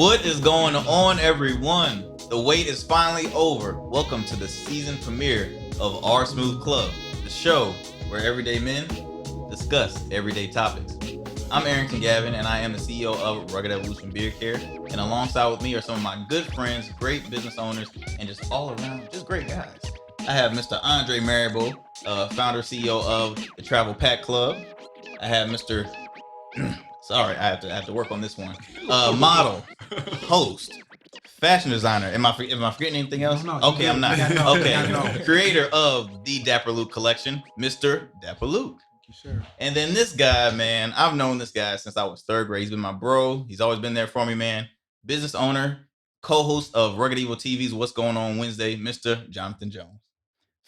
What is going on, everyone? The wait is finally over. Welcome to the season premiere of Our Smooth Club, the show where everyday men discuss everyday topics. I'm Arrington Gavin, and I am the CEO of Rugged Evolution Beard Care. And alongside with me are some of my good friends, great business owners, and just all around, just great guys. I have Mr. Andrae Marable, founder, CEO of the Travel Pack Club. I have Mr. Sorry, I have to work on this one. Model, host, fashion designer. Am I forgetting anything else? No, okay, I'm not. Okay, creator of the Dapper Luke collection, Mr. Dapper Luke. Sure. And then this guy, man, I've known this guy since I was third grade. He's been my bro. He's always been there for me, man. Business owner, co-host of Rugged Evil TV's What's Going On Wednesday, Mr. Jonathon Jones.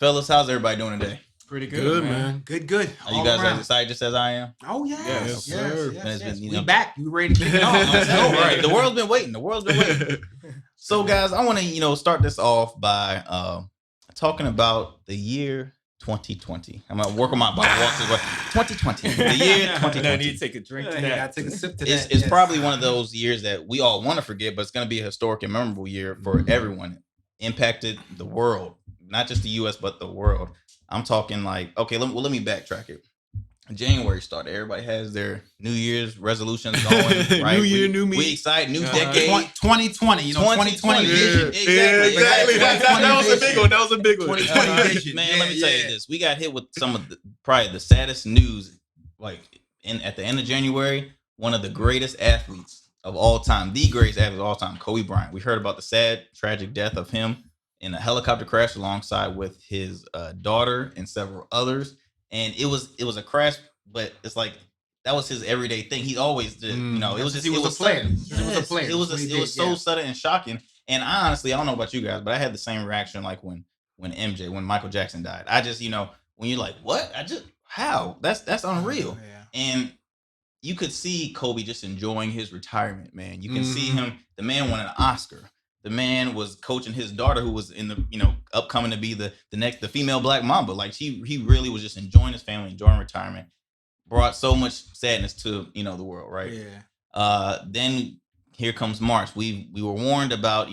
Fellas, how's everybody doing today? Pretty good, man. Good. Are you guys as excited just as I am? Oh, yes. Yes. We back. We ready to kick it off. Let's go. Right. The world's been waiting. So, guys, I want to, start this off by talking about the year 2020. I'm gonna work on my bottle walks as well. 2020. The year 2020. I need to take a drink to that. Yeah, take a sip to that. It's probably one of those years that we all want to forget, but it's gonna be a historic and memorable year for everyone. Impacted the world, not just the U.S., but the world. I'm talking like, okay, let me backtrack it. January started. Everybody has their New Year's resolutions going, right? New year, new me. We excited, new decade. 2020, 2020 vision. Exactly. That was a big one. 2020 vision. Man, let me tell you this. We got hit with some of probably the saddest news, like at the end of January. One of the greatest athletes of all time, the greatest athlete of all time, Kobe Bryant. We heard about the sad, tragic death of him in a helicopter crash alongside with his daughter and several others. And it was a crash, but it's like that was his everyday thing. He always did, It was just he was a player. He was a player. It was so sudden and shocking. And I honestly, I don't know about you guys, but I had the same reaction like when Michael Jackson died. I just, when you're like, what? How? That's unreal. Yeah. And you could see Kobe just enjoying his retirement, man. You can see him. The man won an Oscar. The man was coaching his daughter, who was in the upcoming to be the female Black Mamba. Like he really was just enjoying his family, enjoying retirement. Brought so much sadness to the world, right? Yeah. Then here comes March. We were warned about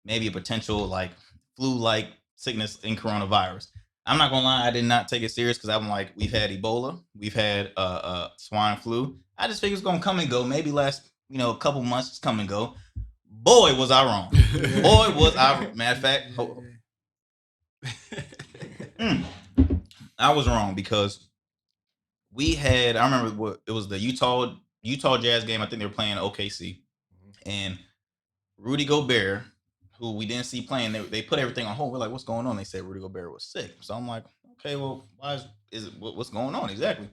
maybe a potential like flu-like sickness in coronavirus. I'm not gonna lie, I did not take it serious because I'm like, we've had Ebola, we've had swine flu. I just figured it's gonna come and go. Maybe last a couple months, it's come and go. Boy, was I wrong. Matter of fact, I was wrong because I remember it was the Utah Jazz game. I think they were playing OKC. And Rudy Gobert, who we didn't see playing, they put everything on hold. We're like, what's going on? They said Rudy Gobert was sick. So I'm like, okay, well, what's going on exactly?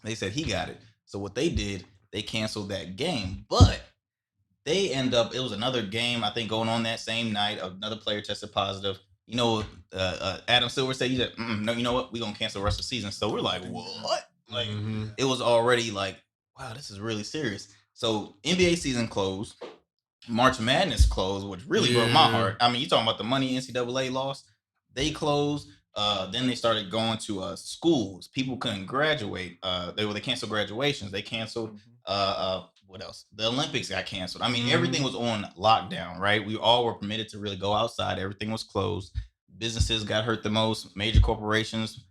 They said he got it. So what they did, they canceled that game. But they it was another game, I think, going on that same night. Another player tested positive. Adam Silver said, no, you know what? We're going to cancel the rest of the season. So we're like, what? Like, It was already like, wow, this is really serious. So NBA season closed. March Madness closed, which really broke my heart. I mean, you talking about the money NCAA lost. They closed. Then they started going to schools. People couldn't graduate. They canceled graduations. They canceled what else? The Olympics got canceled. I mean, everything was on lockdown, right? We all were permitted to really go outside. Everything was closed. Businesses got hurt the most. Major corporations,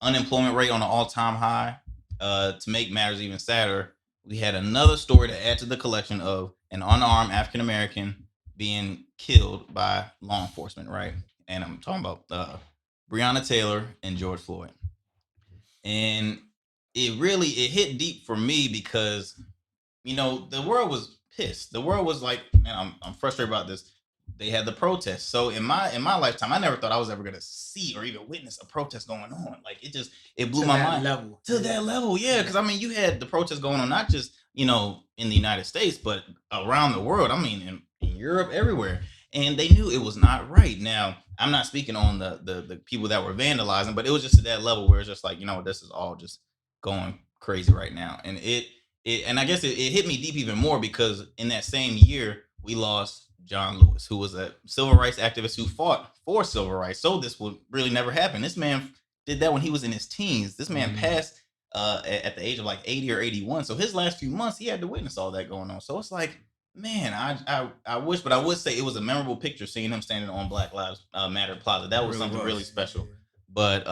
unemployment rate on an all-time high. To make matters even sadder, we had another story to add to the collection of an unarmed African American being killed by law enforcement, right? And I'm talking about Breonna Taylor and George Floyd. And it hit deep for me because the world was pissed. The world was like, man, I'm frustrated about this. They had the protests. So in my lifetime, I never thought I was ever gonna see or even witness a protest going on. Like it blew my mind to that level. Yeah, because I mean, you had the protests going on not just in the United States, but around the world. I mean, in Europe, everywhere. And they knew it was not right. Now, I'm not speaking on the people that were vandalizing, but it was just at that level where it's just like, this is all just going crazy right now. And and I guess it hit me deep even more because in that same year, we lost John Lewis, who was a civil rights activist who fought for civil rights. So this would really never happen. This man did that when he was in his teens. This man passed at the age of like 80 or 81. So his last few months, he had to witness all that going on. So it's like, Man, I wish, but I would say it was a memorable picture seeing him standing on Black Lives Matter Plaza. That was something really special. But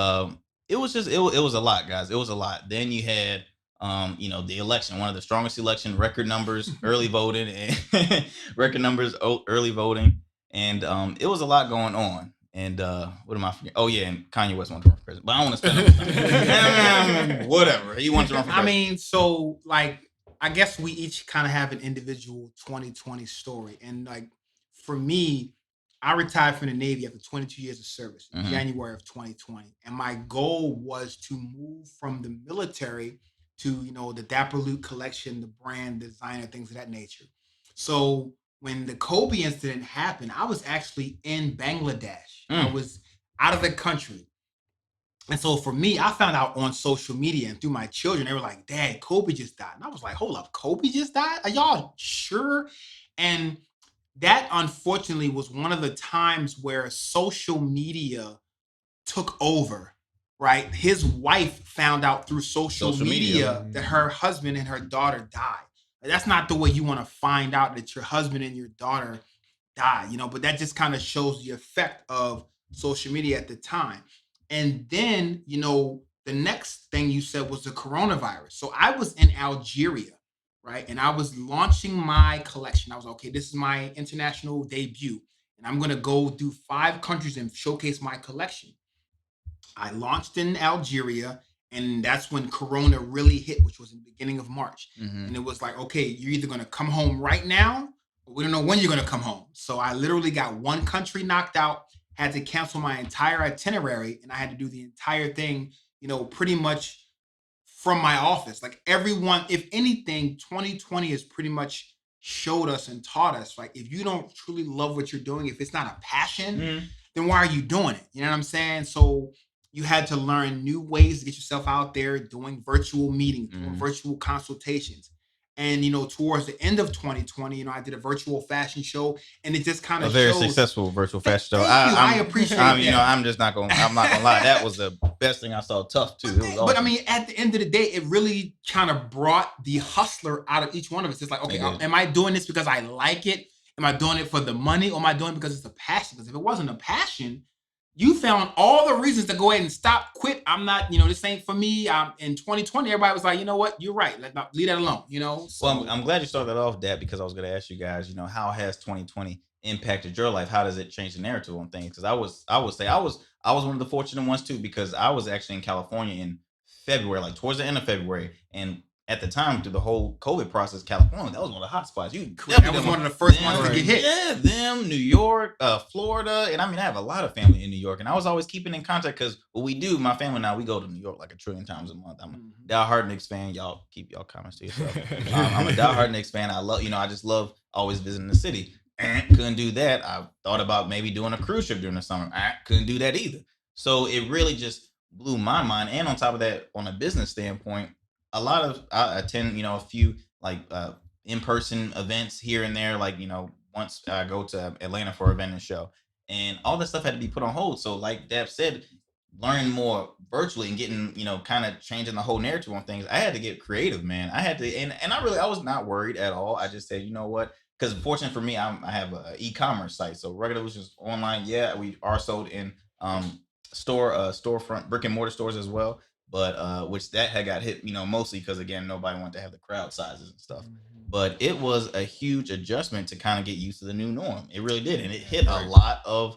it was just it was a lot, guys. It was a lot. Then you had the election, one of the strongest election record numbers, early voting, and record numbers, early voting, and it was a lot going on. And what am I forgetting? Oh yeah, and Kanye West wanted to run for president, but I don't want to spend no time. Whatever, he wanted to run for president. I mean, so like, I guess we each kind of have an individual 2020 story, and like for me, I retired from the Navy after 22 years of service in January of 2020, and my goal was to move from the military to the Dapper Loot collection, the brand designer, things of that nature. So when the Kobe incident happened, I was actually in Bangladesh. I was out of the country. And so for me, I found out on social media and through my children, they were like, Dad, Kobe just died. And I was like, hold up, Kobe just died? Are y'all sure? And that unfortunately was one of the times where social media took over, right? His wife found out through social media that her husband and her daughter died. That's not the way you want to find out that your husband and your daughter died, but that just kind of shows the effect of social media at the time. And then, the next thing you said was the coronavirus. So I was in Algeria, right? And I was launching my collection. I was okay, this is my international debut. And I'm going to go do 5 countries and showcase my collection. I launched in Algeria, and that's when Corona really hit, which was in the beginning of March. And it was like, okay, you're either going to come home right now, or we don't know when you're going to come home. So I literally got one country knocked out, had to cancel my entire itinerary, and I had to do the entire thing, pretty much from my office. Like everyone, if anything, 2020 has pretty much showed us and taught us, like, if you don't truly love what you're doing, if it's not a passion, then why are you doing it? You know what I'm saying? So you had to learn new ways to get yourself out there, doing virtual meetings, doing virtual consultations. And towards the end of 2020, I did a virtual fashion show, and it just kind of very successful virtual fashion show. I appreciate that. I'm not gonna lie. That was the best thing I saw. Tough too. It was awesome. But I mean, at the end of the day, it really kind of brought the hustler out of each one of us. It's like, okay, am I doing this because I like it? Am I doing it for the money, or am I doing it because it's a passion? Because if it wasn't a passion, you found all the reasons to go ahead and stop, quit. I'm not, this ain't for me. In 2020, everybody was like, you know what? You're right. Leave that alone, So, well, I'm glad you started that off, Dad, because I was going to ask you guys, how has 2020 impacted your life? How does it change the narrative on things? Because I would say I was one of the fortunate ones too, because I was actually in California in February, like towards the end of February, and at the time, through the whole COVID process, California, that was one of the hot spots. That was one of the first ones to get hit. Yeah, them, New York, Florida. And I mean, I have a lot of family in New York, and I was always keeping in contact because what we do, my family and I, we go to New York like 1 trillion times a month. I'm a diehard Knicks fan. Y'all keep y'all comments to yourself. I'm a diehard Knicks fan. I love, I just love always visiting the city. Couldn't do that. I thought about maybe doing a cruise ship during the summer. Couldn't do that either. So it really just blew my mind. And on top of that, on a business standpoint, I attend, a few like in-person events here and there. Like, once I go to Atlanta for an event and show, and all this stuff had to be put on hold. So like Dab said, learning more virtually and getting, kind of changing the whole narrative on things. I had to get creative, man. I had to, and I was not worried at all. I just said, you know what? Because fortunately for me, I have a e-commerce site. So regular was just online. Yeah, we are sold in storefront brick and mortar stores as well, but which that had got hit, mostly because again nobody wanted to have the crowd sizes and stuff. But it was a huge adjustment to kind of get used to the new norm. It really did, and it hit a lot of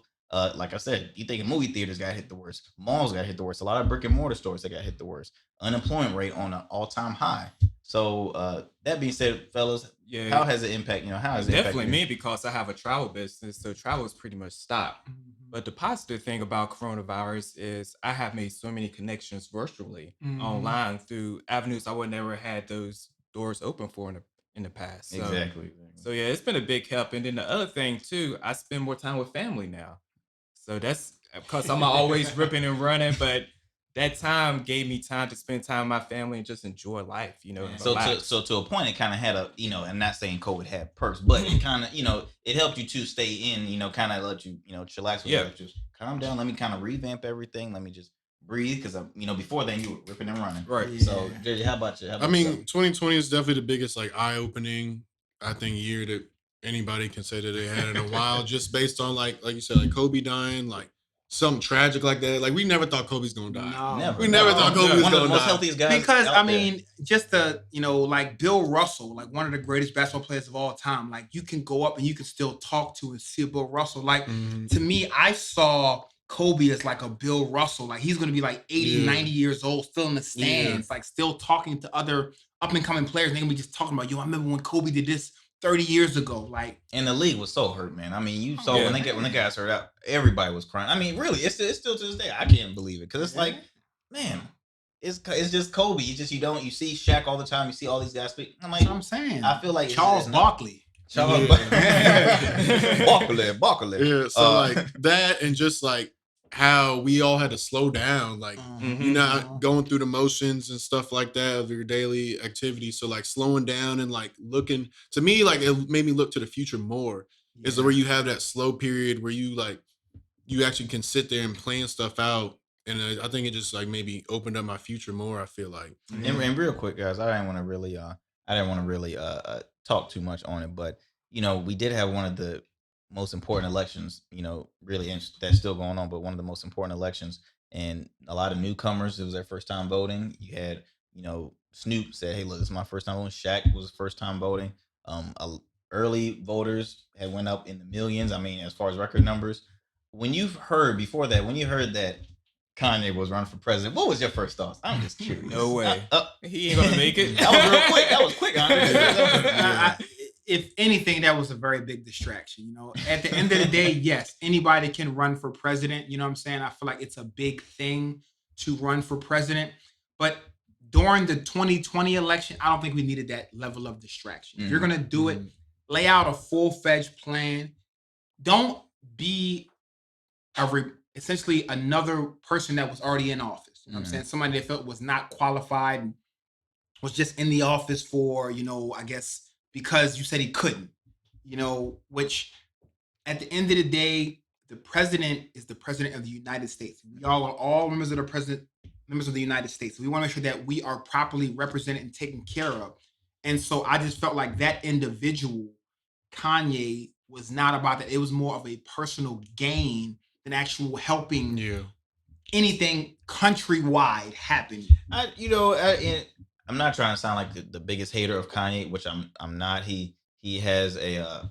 like I said, you think movie theaters got hit the worst, malls got hit the worst, a lot of brick and mortar stores that got hit the worst, unemployment rate on an all-time high. So that being said, fellas, how has it impacted? How has it definitely me, because I have a travel business, so travel is pretty much stopped. But the positive thing about coronavirus is I have made so many connections virtually online through avenues I would never had those doors open for in the past. So, exactly. So yeah, it's been a big help. And then the other thing too, I spend more time with family now. So that's because I'm always ripping and running, but that time gave me time to spend time with my family and just enjoy life, So to a point, it kind of had a, and not saying COVID had perks, but it kind of, it helped you to stay in, kind of let you, chillax with it, just calm down. Let me kind of revamp everything. Let me just breathe, because before then you were ripping and running. Right. Yeah. So JJ, how about you? 2020 is definitely the biggest eye-opening, I think, year that anybody can say that they had in a while, just based on like you said, like Kobe dying, like something tragic like that. Like we never thought Kobe's gonna die. No. Never. We never thought Kobe was one of gonna the most die. healthiest guys. Because out I there. mean, just the like Bill Russell, like one of the greatest basketball players of all time. Like you can go up and you can still talk to and see Bill Russell. Like to me, I saw Kobe as like a Bill Russell. Like he's gonna be like 80, 90 years old, still in the stands, like still talking to other up and coming players. And they're gonna be just talking about, I remember when Kobe did this 30 years ago. Like, and the league was so hurt, man. I mean, you saw when the guys hurt out, everybody was crying. I mean, really, it's still to this day. I can't believe it because it's like, man, it's just Kobe. You see Shaq all the time. You see all these guys speak. I'm like, that's what I'm saying. I feel like Charles Barkley. Barkley. Yeah, so like that, and just like how we all had to slow down, like you're not going through the motions and stuff like that of your daily activity. So like slowing down and like looking, to me, like it made me look to the future more. Is where you have that slow period where you actually can sit there and plan stuff out. And I think it just like maybe opened up my future more. I feel like. And real quick, guys, I didn't want to really talk too much on it, but we did have one of the most important elections, really that's still going on, but one of the most important elections, and a lot of newcomers. It was their first time voting. You had, Snoop said, "Hey, look, this is my first time voting." Shaq was first time voting. Early voters had went up in the millions. I mean, as far as record numbers. When you heard that Kanye was running for president, what was your first thoughts? I'm just curious. No way. He ain't gonna make it. That was real quick. That was quick, Andre. If anything, that was a very big distraction. At the end of the day, yes, anybody can run for president. You know what I'm saying? I feel like it's a big thing to run for president. But during the 2020 election, I don't think we needed that level of distraction. If you're going to do it, lay out a full-fledged plan. Don't be essentially another person that was already in office. You know what I'm saying? Somebody they felt was not qualified and was just in the office for, I guess, because you said he couldn't, which at the end of the day, the president is the president of the United States. We all are all members of the United States. We want to make sure that we are properly represented and taken care of. And so I just felt like that individual, Kanye, was not about that. It was more of a personal gain than actual helping anything countrywide happen. I'm not trying to sound like the biggest hater of Kanye, which I'm not. He has a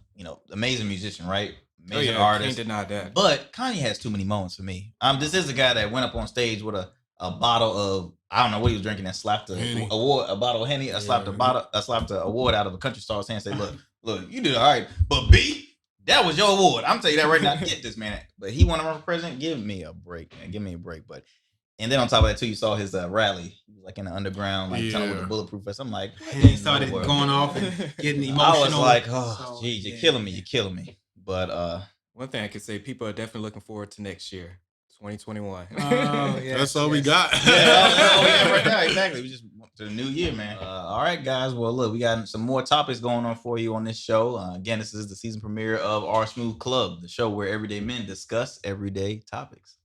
amazing musician, right? Amazing artist. Can't deny that. But Kanye has too many moments for me. This is a guy that went up on stage with a bottle of, I don't know what he was drinking, and slapped a bottle of Henny. I slapped the award out of a country star's hand and say, look, you did all right, but B, that was your award. I'm telling you that right now. Get this, man. But he want to run for president. Give me a break, man. Give me a break. But and then on top of that too, you saw his rally. He was like in the underground, like tunnel with the bulletproof vest. I'm like, and he started going off and getting emotional. I was like, geez, you're killing me. But one thing I could say, people are definitely looking forward to next year, 2021. Oh, yeah, that's all we got. Right now, exactly. We just went to the new year, man. All right, guys. Well, look, we got some more topics going on for you on this show. Again, this is the season premiere of Our Smooth Club, the show where everyday men discuss everyday topics.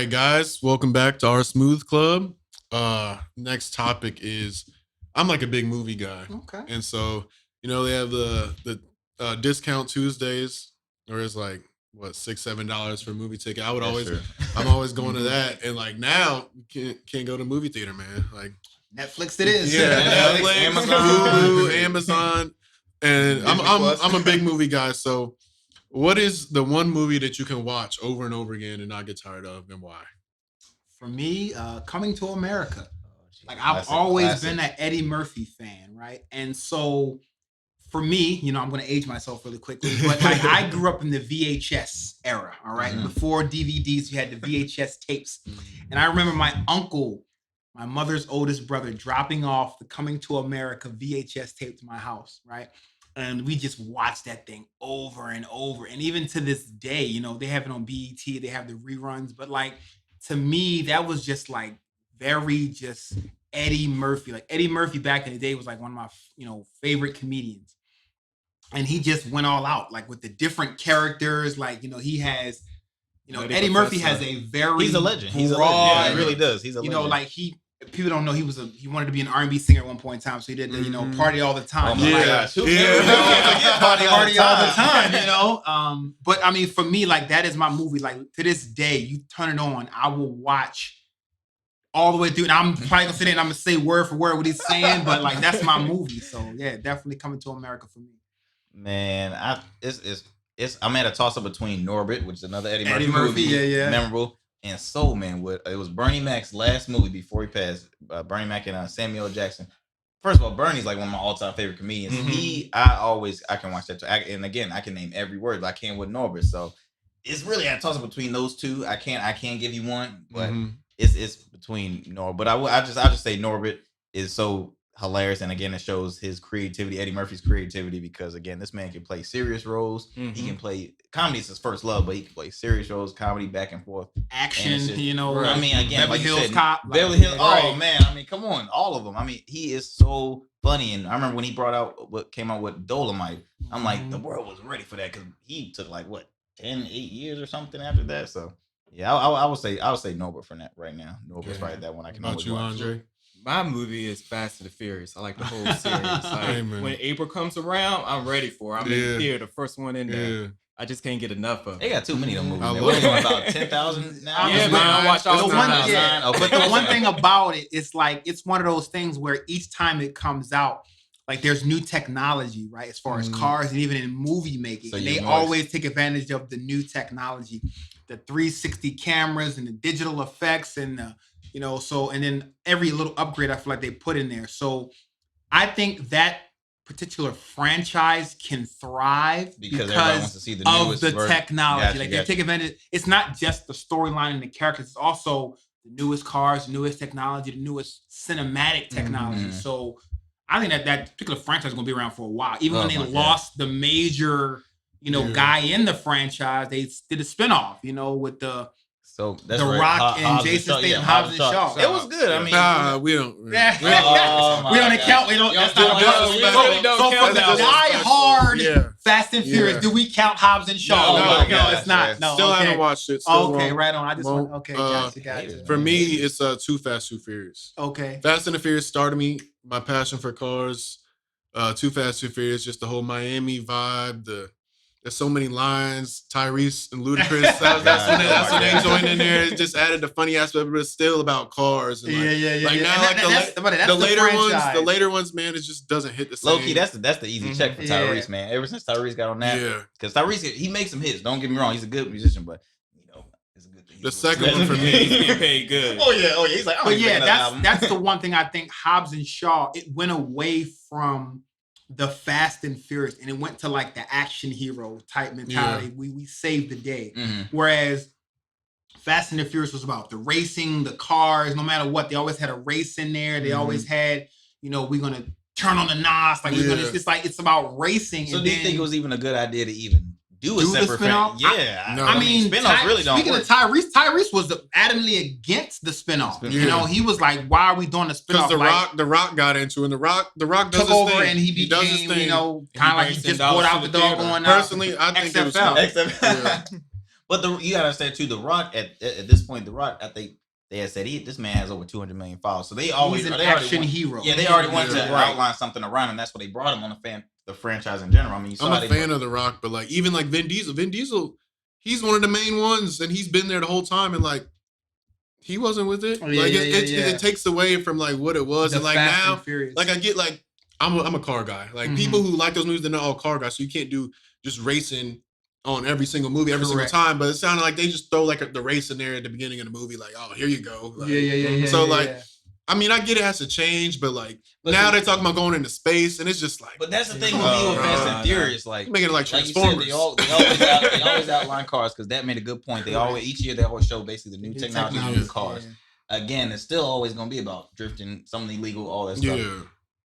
Guys, welcome back to Our Smooth Club. Next topic is, I'm like a big movie guy. Okay. And so, they have the discount Tuesdays, where it's like, what, $6-7 for a movie ticket. I'm always going to that. And like now, you can't go to movie theater, man. Like Netflix it is. Yeah, Netflix, Hulu, Amazon. And I'm a big movie guy, so what is the one movie that you can watch over and over again and not get tired of, and why? For me, Coming to America. Like I've always been an Eddie Murphy fan, right? And so for me, you know, I'm going to age myself really quickly, but like I grew up in the VHS era, all right? Before DVDs, you had the VHS tapes. And I remember my uncle, my mother's oldest brother, dropping off the Coming to America VHS tape to my house, right? And we just watched that thing over and over. And even to this day, you know, they have it on BET, they have the reruns, but like to me, that was just like very just Eddie Murphy. Like Eddie Murphy back in the day was like one of my, you know, favorite comedians. And he just went all out, like with the different characters. Like, you know, he has, you know, Eddie Murphy has a very he's a legend. He's a legend. Yeah, he really does. He's a legend. You know, like people don't know he wanted to be an R&B singer at one point in time, so he did the, you know, Party All the Time. Oh my gosh. Party all the time, you know. But I mean, for me, like that is my movie. Like to this day, you turn it on, I will watch all the way through. And I'm probably gonna sit there and I'm gonna say word for word what he's saying, but like that's my movie. So yeah, definitely Coming to America for me. Man, I'm at a toss up between Norbit, which is another Eddie Murphy movie, yeah, memorable, and Soul Man. It was Bernie Mac's last movie before he passed. Bernie Mac and Samuel L. Jackson. First of all, Bernie's like one of my all-time favorite comedians. I can watch that too. And again, I can name every word, but I can't with Norbit. So it's really a toss up between those two. I can't give you one, but it's between Norbit. But I'll just say Norbit is so hilarious, and again, it shows his creativity, Eddie Murphy's creativity, because again, this man can play serious roles. He can play comedy is his first love, but he can play serious roles, comedy, back and forth, action. You know, I mean, again, Beverly Hills said, Cop, Beverly Hills. Oh man, I mean, come on, all of them. I mean, he is so funny, and I remember when he brought out what came out with Dolomite. I'm like, the world was ready for that because he took like what 8 years or something after that. So yeah, I would say Norbit for that right now. Norbert's probably that one I can always watch. Andrae? My movie is Fast and the Furious. I like the whole series. Like, when April comes around, I'm ready for it. I'm in here, the first one in there. I just can't get enough of it. They got too many of them movies. We're going about 10,000 now. Yeah, man, I watch all the time. But the one thing about it, it's like it's one of those things where each time it comes out, like there's new technology, right? As far as cars and even in movie making, so and they always take advantage of the new technology, the 360 cameras and the digital effects and the, you know, so, and then every little upgrade I feel like they put in there. So I think that particular franchise can thrive because everyone wants to see the newest of the technology. They take advantage. It's not just the storyline and the characters. It's also the newest cars, the newest technology, the newest cinematic technology. So I think that particular franchise is going to be around for a while. Even when they lost the major, you know, guy in the franchise, they did a spinoff, you know, with the that's The Rock and Jason Statham, Hobbs and Shaw. It was good. I mean, we don't. We don't account. We don't. That's not so for the die-hard Fast and Furious, do we count Hobbs and Shaw? No, it's not. No, still haven't watched it. Okay, right on. I just want. Okay, gotcha. For me, it's Too Fast, Too Furious. Okay. Fast and the Furious started me. My passion for cars. Too Fast, Too Furious, just the whole Miami vibe. There's so many lines, Tyrese and Ludacris. That's when they joined in there. It just added the funny aspect, but it's still about cars. And Like now, the later ones, man, it just doesn't hit the same. Low key, that's the easy check for Tyrese, man. Ever since Tyrese got on that, because Tyrese, he makes some hits. Don't get me wrong, he's a good musician, but you know, it's a good thing. The second one for me, he's getting paid good. Oh yeah. He's like, but yeah, that's the one thing I think Hobbs and Shaw. It went away from the Fast and Furious, and it went to like the action hero type mentality. We saved the day. Whereas Fast and the Furious was about the racing, the cars, no matter what. They always had a race in there. They always had, you know, we're gonna turn on the NOS. Like we're gonna. It's like it's about racing. So do you think it was even a good idea to even do a separate spinoff? I mean, spinoffs really don't speaking work. Of Tyrese was adamantly against the spinoff. You know, he was like, "Why are we doing the spinoff?" Because the Rock got into it. And the Rock does took over, thing. and he became, you know, kind of like he just bought out the doggone. Personally, I think XFL. XFL. But you gotta understand too, the Rock at this point, the Rock, I think they had said this man has over 200 million followers, so they always he's an action hero. Yeah, they already wanted to outline something around him. That's what they brought him on the franchise in general. I mean, I'm a fan of The Rock, but like even like Vin Diesel, he's one of the main ones, and he's been there the whole time, and like he wasn't with it. It takes away from like what it was, and like now, like I get like I'm a car guy. Like people who like those movies, they're not all car guys, so you can't do just racing on every single movie every single time. But it sounded like they just throw like the race in there at the beginning of the movie, like, oh, here you go. Like, so I mean, I get it has to change, but like now they're talking about going into space, and it's just like. But that's the thing with me with Fast and Furious, like making it like Transformers. You said, they always outline cars because that made a good point. They always each year they always show basically the new technology, new cars. Yeah. Again, it's still always going to be about drifting, something illegal, all that stuff. Yeah.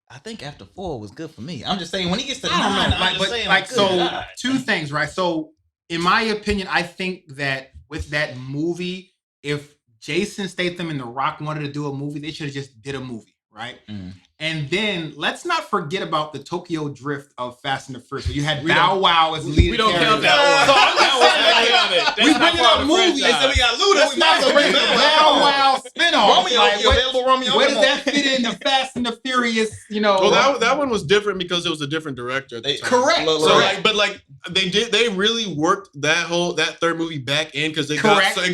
I think after 4 was good for me. I'm just saying when he gets to 9, I'm just saying, so two things, right? So in my opinion, I think that with that movie, if Jason Statham and The Rock wanted to do a movie, they should have just did a movie, right? Mm. And then let's not forget about the Tokyo Drift of Fast and the Furious. You had Bow Wow as lead. We don't count that one. We bring it up movies. They said we got Luda. We might as well bring Bow Wow spinoff. Romeo. Where does that fit into Fast and the Furious? You know, well, that one was different because it was a different director. At the time. Correct. So, like, they really worked that third movie back in because they got so much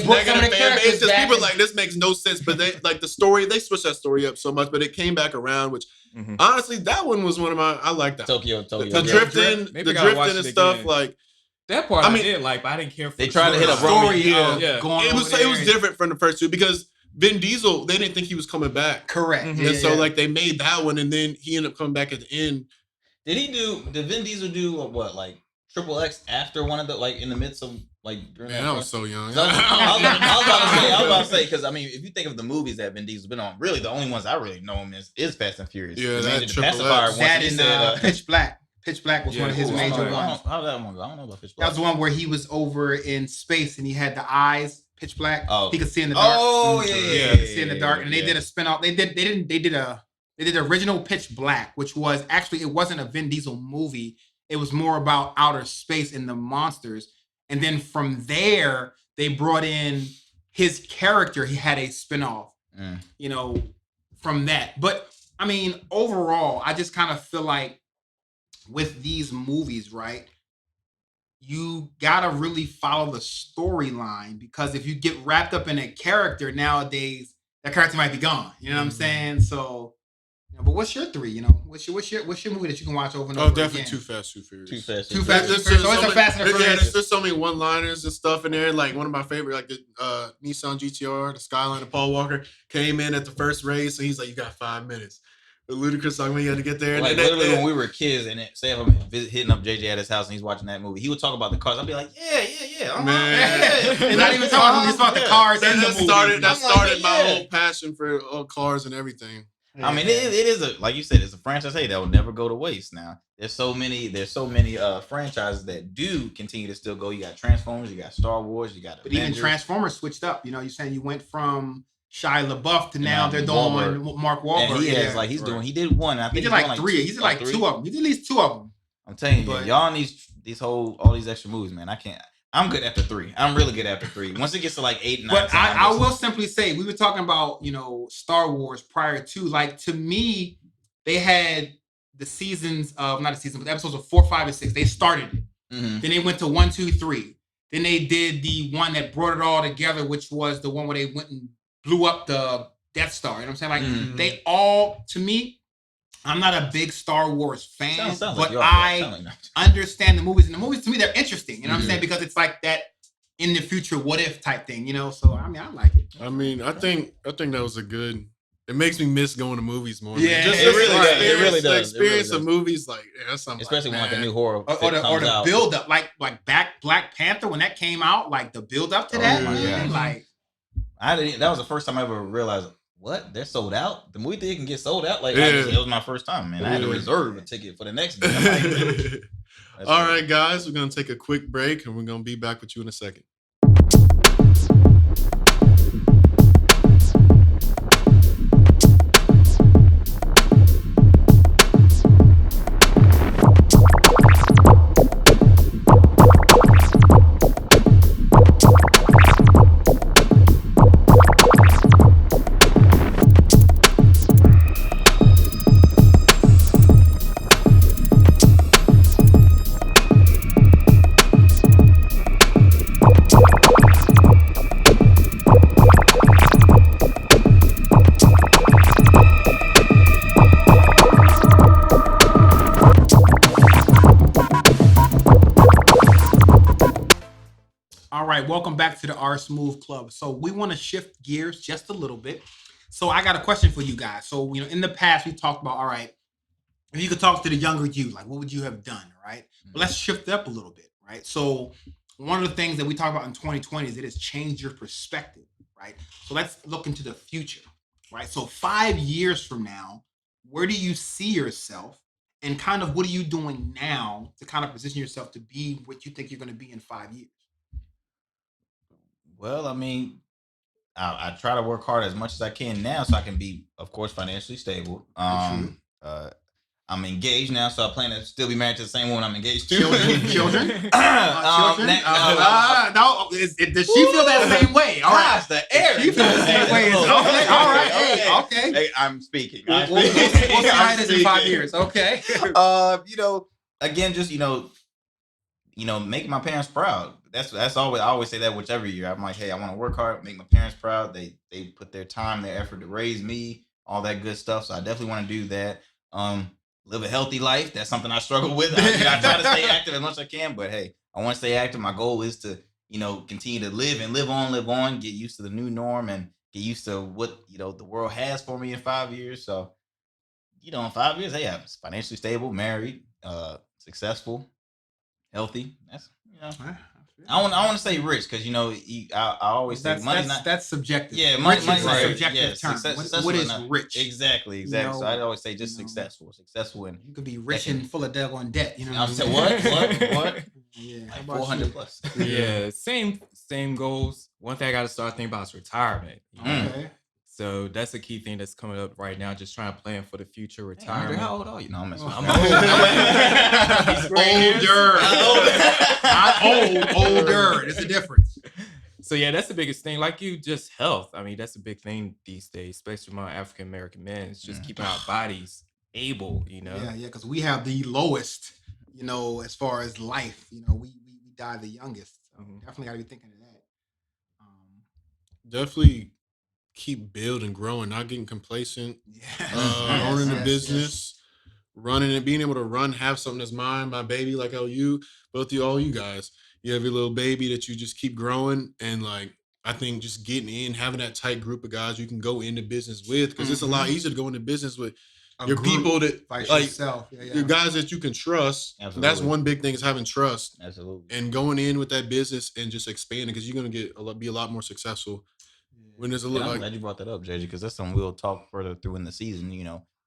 negative fan base. Because people are like, this makes no sense. But they like the story. They switched that story up so much, but it came back around, which honestly, that one was one of my. I like that. Tokyo. The drifting and stuff like that part. I did like, but I didn't care for. They tried to hit a story. It was different from the first two because Vin Diesel, they didn't think he was coming back. Correct. And so like they made that one, and then he ended up coming back at the end. Did Vin Diesel do what like Triple X after one of the like in the midst of like during I was so young. I was about to say because I mean if you think of the movies that Vin Diesel's been on, really the only ones I really know him is Fast and Furious. Yeah, that Pacifier. That and Pitch Black. Pitch Black was one of his major ones. How that one go? I don't know about Pitch That Black. was the one where he was over in space and he had the eyes pitch black. Oh, he could see in the dark. Oh yeah, he could see in the dark. And they did a spinoff. They did original Pitch Black, which was actually it wasn't a Vin Diesel movie. It was more about outer space and the monsters. And then from there, they brought in his character. He had a spinoff, you know, from that. But I mean, overall, I just kind of feel like with these movies, right, you gotta really follow the storyline because if you get wrapped up in a character nowadays, that character might be gone. You know what I'm saying? So, you know, but what's your 3? You know, what's your movie that you can watch over and over again? Oh, definitely Too Fast, Too Furious. Too Fast, Too Furious. So it's a Fast and Furious. Yeah, there's so many one-liners and stuff in there. Like one of my favorite, like the Nissan GTR, the Skyline of Paul Walker came in at the first race, and he's like, "You got 5 minutes." The ludicrous song when you had to get there. Like literally when we were kids, and say if I'm hitting up JJ at his house and he's watching that movie, he would talk about the cars. I'd be like, yeah. And not even talking about the cars. That started my whole passion for cars and everything. Yeah. I mean, it is like you said, it's a franchise. Hey, that will never go to waste. Now, there's so many franchises that do continue to still go. You got Transformers, you got Star Wars, you got. But Avengers. Even Transformers switched up. You know, you're saying you went from Shia LaBeouf to now they're doing Mark Wahlberg. And he did one. I think he did like 3. He did like 2 of them. He did at least 2 of them. I'm telling you, y'all need all these extra movies, man. I can't. I'm good after 3. I'm really good after 3. Once it gets to like 8 and 9. But I will simply say, we were talking about, you know, Star Wars prior to, like, to me, they had the seasons of, not the season, but the episodes of 4, 5, and 6. They started it. Mm-hmm. Then they went to 1, 2, 3. Then they did the one that brought it all together, which was the one where they went and blew up the Death Star. You know what I'm saying? Like, they all, to me, I'm not a big Star Wars fan, but I understand the movies. And the movies, to me, they're interesting. You know what I'm saying? Because it's like that in the future, what if type thing, you know? So, I mean, I like it. I mean, I think that was a good... It makes me miss going to movies more. Yeah, just it really does. The experience of movies, like, that's something. Especially when like a new horror or the build up, like Black Panther, when that came out, like the build up to that, man, like... That was the first time I ever realized... What? They're sold out? The movie theater can get sold out? Like, it was my first time, man. I had to reserve a ticket for the next day. All right, guys, we're going to take a quick break, and we're going to be back with you in a second. Welcome back to the R Smooth Club. So we want to shift gears just a little bit. So I got a question for you guys. So, in the past we talked about, all right, if you could talk to the younger you, like what would you have done, right? But let's shift it up a little bit, right? So one of the things that we talk about in 2020 is it has changed your perspective, right? So let's look into the future, right? So 5 years from now, where do you see yourself? And kind of what are you doing now to kind of position yourself to be what you think you're going to be in 5 years? Well, I mean, I try to work hard as much as I can now, so I can be, of course, financially stable. I'm engaged now, so I plan to still be married to the same woman I'm engaged to. Children? Children? No, does she feel that same way? All right. Gosh, the air. She feels the same way. Okay, all right. Okay. Hey, I'm speaking. We'll see how it is in 5 years. Okay. Again, just make my parents proud. That's always, I always say that whichever year. I'm like, hey, I want to work hard, make my parents proud. They put their time, their effort to raise me, all that good stuff. So I definitely want to do that. Live a healthy life. That's something I struggle with. I try to stay active as much as I can, but hey, I want to stay active. My goal is to, continue to live on, get used to the new norm and get used to what, the world has for me in 5 years. So, in 5 years, hey, I'm financially stable, married, successful, healthy. That's, I want to say rich because I always say money's not. That's subjective. Yeah, money's a right. subjective term. What is rich? Exactly. So I always say just successful, and you could be rich and full of daggone debt. I'm saying what? Yeah, like 400 plus. Yeah, same goals. One thing I got to start thinking about is retirement. Okay. So that's a key thing that's coming up right now. Just trying to plan for the future Hey, retirement. how old are you? No, I'm messing with I'm you. Older. There's a difference. So yeah, that's the biggest thing. Like just health. I mean, that's a big thing these days, especially among African American men. It's just keeping our bodies able. Yeah, because we have the lowest. As far as life. We die the youngest. So definitely got to be thinking of that. Definitely keep building, growing, not getting complacent. Owning the business, running it, being able to have something that's mine, my baby, like how all you guys, you have your little baby that you just keep growing. And like, I think just getting in, having that tight group of guys you can go into business with, because it's a lot easier to go into business with your people that like yourself. Your guys that you can trust. Absolutely. That's one big thing is having trust. Absolutely. And going in with that business and just expanding, because you're gonna be a lot more successful. When there's a little, I'm glad you brought that up, JJ, because that's something we'll talk further through in the season,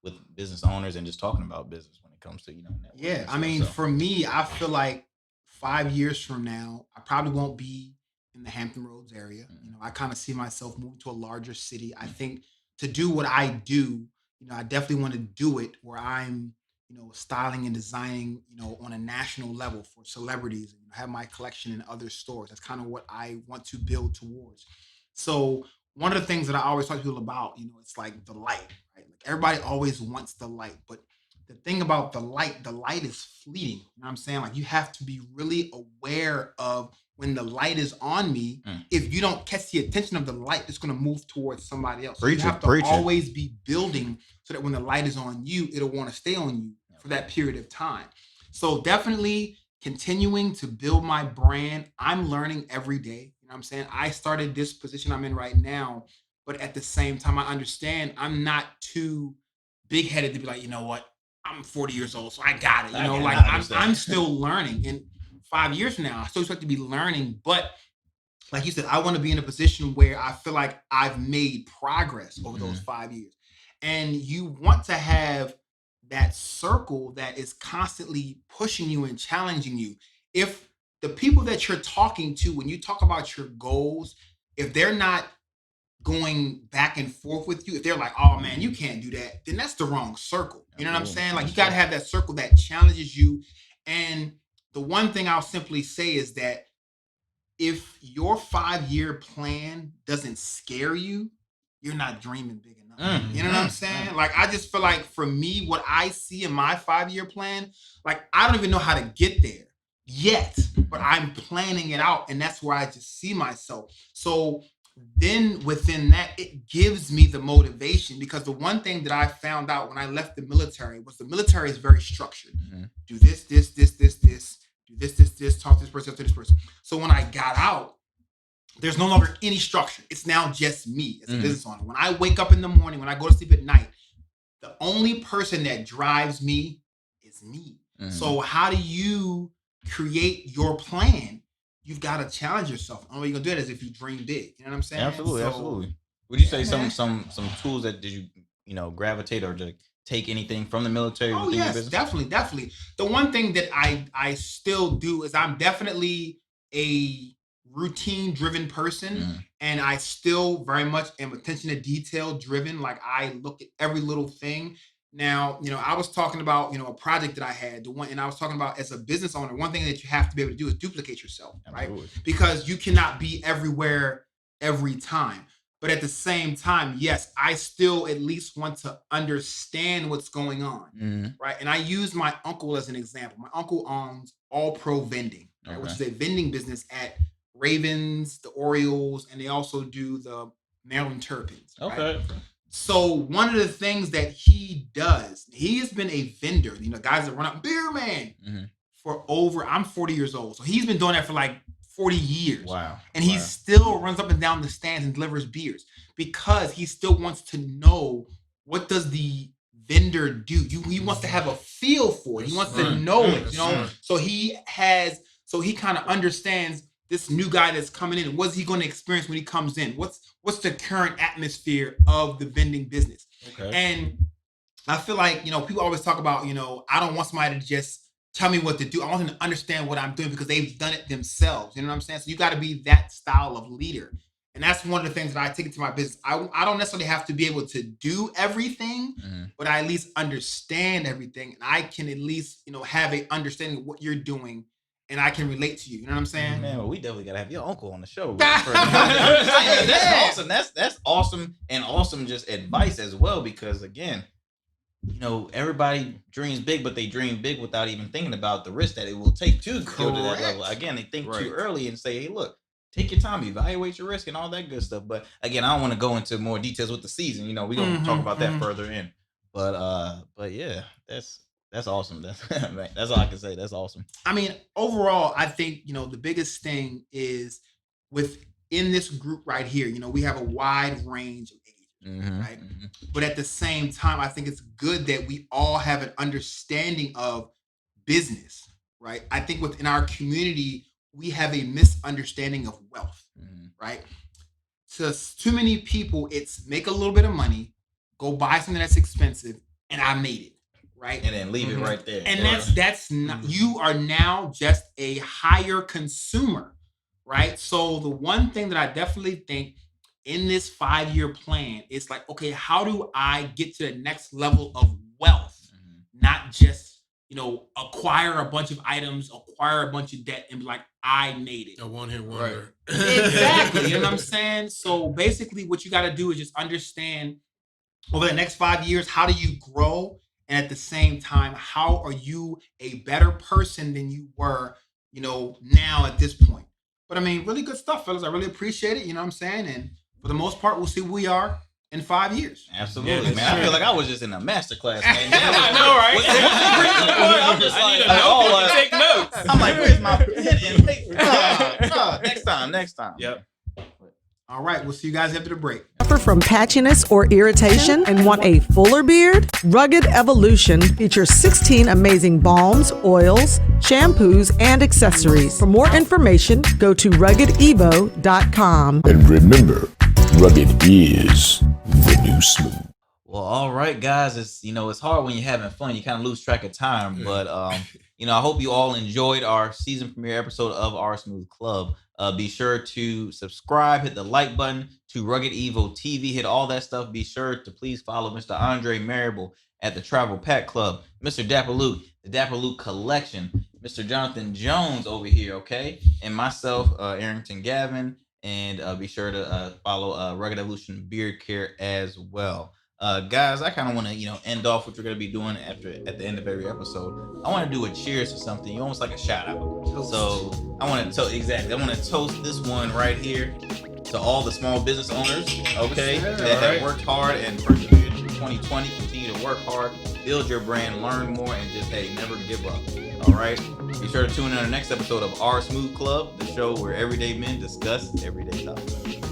with business owners and just talking about business when it comes to, Yeah, I mean, for me, I feel like 5 years from now, I probably won't be in the Hampton Roads area. I kind of see myself moving to a larger city. I think to do what I do, I definitely want to do it where I'm, styling and designing, on a national level for celebrities and have my collection in other stores. That's kind of what I want to build towards. So one of the things that I always talk to people about, it's like the light, right? Like everybody always wants the light, but the thing about the light is fleeting. You know what I'm saying? Like you have to be really aware of when the light is on me. If you don't catch the attention of the light, it's going to move towards somebody else. So you have to always be building so that when the light is on you, it'll want to stay on you for that period of time. So definitely continuing to build my brand. I'm learning every day. You know what I'm saying? I started this position I'm in right now, but at the same time, I understand I'm not too big-headed to be like, you know what? I'm 40 years old, so I got it. I'm still learning. In 5 years from now, I still expect to be learning. But like you said, I want to be in a position where I feel like I've made progress over those 5 years. And you want to have that circle that is constantly pushing you and challenging you. If the people that you're talking to, when you talk about your goals, if they're not going back and forth with you, if they're like, oh man, you can't do that, then that's the wrong circle. You know what I'm saying? Like you got to have that circle that challenges you. And the one thing I'll simply say is that if your 5-year plan doesn't scare you, you're not dreaming big enough. You know what I'm saying? Like, I just feel like for me, what I see in my 5-year plan, like, I don't even know how to get there yet, but I'm planning it out. And that's where I just see myself. So then within that, it gives me the motivation, because the one thing that I found out when I left the military was the military is very structured. Do this, do this, talk to this person, to this person. So when I got out, there's no longer any structure. It's now just me as a business owner. When I wake up in the morning, when I go to sleep at night, the only person that drives me is me. So how do you create your plan? You've got to challenge yourself. The only way you're gonna do it is if you dream big. You know what I'm saying? Absolutely. Would you say some tools that did you gravitate or just take anything from the military? Oh yes, definitely. The one thing that I still do is I'm definitely a routine driven person, and I still very much am attention to detail driven. Like I look at every little thing. Now, I was talking about, a project that I had, and I was talking about as a business owner, one thing that you have to be able to do is duplicate yourself, right? Because you cannot be everywhere every time. But at the same time, yes, I still at least want to understand what's going on, right? And I use my uncle as an example. My uncle owns All Pro Vending, right, which is a vending business at Ravens, the Orioles, and they also do the Maryland Terrapins. Okay. Right? So one of the things that he does, he has been a vendor, guys that run up beer man I'm 40 years old. So he's been doing that for like 40 years. Wow. And he still runs up and down the stands and delivers beers because he still wants to know what does the vendor do. He wants to have a feel for it. He wants to know it, So he kind of understands this new guy that's coming in. What's he going to experience when he comes in? What's the current atmosphere of the vending business? Okay. And I feel like, people always talk about, I don't want somebody to just tell me what to do. I want them to understand what I'm doing because they've done it themselves. You know what I'm saying? So you got to be that style of leader. And that's one of the things that I take into my business. I don't necessarily have to be able to do everything, but I at least understand everything. And I can at least, have a understanding of what you're doing and I can relate to you. You know what I'm saying? Man, well, we definitely gotta have your uncle on the show. That's awesome. That's awesome, and awesome just advice as well. Because again, everybody dreams big, but they dream big without even thinking about the risk that it will take to go to that level. Again, they think too early and say, "Hey, look, take your time, evaluate your risk, and all that good stuff." But again, I don't want to go into more details with the season. We're gonna talk about that further in. But yeah, that's awesome. That's all I can say. That's awesome. I mean, overall, I think, the biggest thing is within this group right here, we have a wide range of ages, right? But at the same time, I think it's good that we all have an understanding of business, right? I think within our community, we have a misunderstanding of wealth, right? To too many people, it's make a little bit of money, go buy something that's expensive, and I made it. Right? And then leave it right there. And that's not, you are now just a higher consumer, right? So the one thing that I definitely think in this 5-year plan is like, okay, how do I get to the next level of wealth? Not just, acquire a bunch of items, acquire a bunch of debt and be like, I made it. A one-hit wonder. Exactly. You know what I'm saying? So basically what you got to do is just understand over the next 5 years, how do you grow? And at the same time, how are you a better person than you were, now at this point? But I mean, really good stuff, fellas. I really appreciate it. You know what I'm saying? And for the most part, we'll see who we are in 5 years. Absolutely, man. I feel like I was just in a master class, man. I know, right? I'm just like, take notes. I'm like, where's my pen and paper? Next time. Yep. All right, we'll see you guys after the break. Suffer from patchiness or irritation and want a fuller beard? Rugged Evolution features 16 amazing balms, oils, shampoos, and accessories. For more information, go to ruggedevo.com. And remember, rugged is the new smooth. Well, all right, guys. It's hard when you're having fun. You kind of lose track of time. But I hope you all enjoyed our season premiere episode of Our Smooth Club. Be sure to subscribe, hit the like button to Rugged Evo TV, hit all that stuff. Be sure to please follow Mr. Andrae Marable at the Travel Pack Club, Mr. Dapper Luke, the Dapper Luke Collection, Mr. Jonathon Jones over here, okay, and myself, Arrington Gavin, and be sure to follow Rugged Evolution Beard Care as well. Guys, I kind of want to, end off what we're going to be doing at the end of every episode. I want to do a cheers or something, almost like a shout out. So I want to toast this one right here to all the small business owners, okay, that have worked hard and persevered. 2020. Continue to work hard, build your brand, learn more, and just, hey, never give up. All right? Be sure to tune in on the next episode of Our Smooth Club, the show where everyday men discuss everyday topics.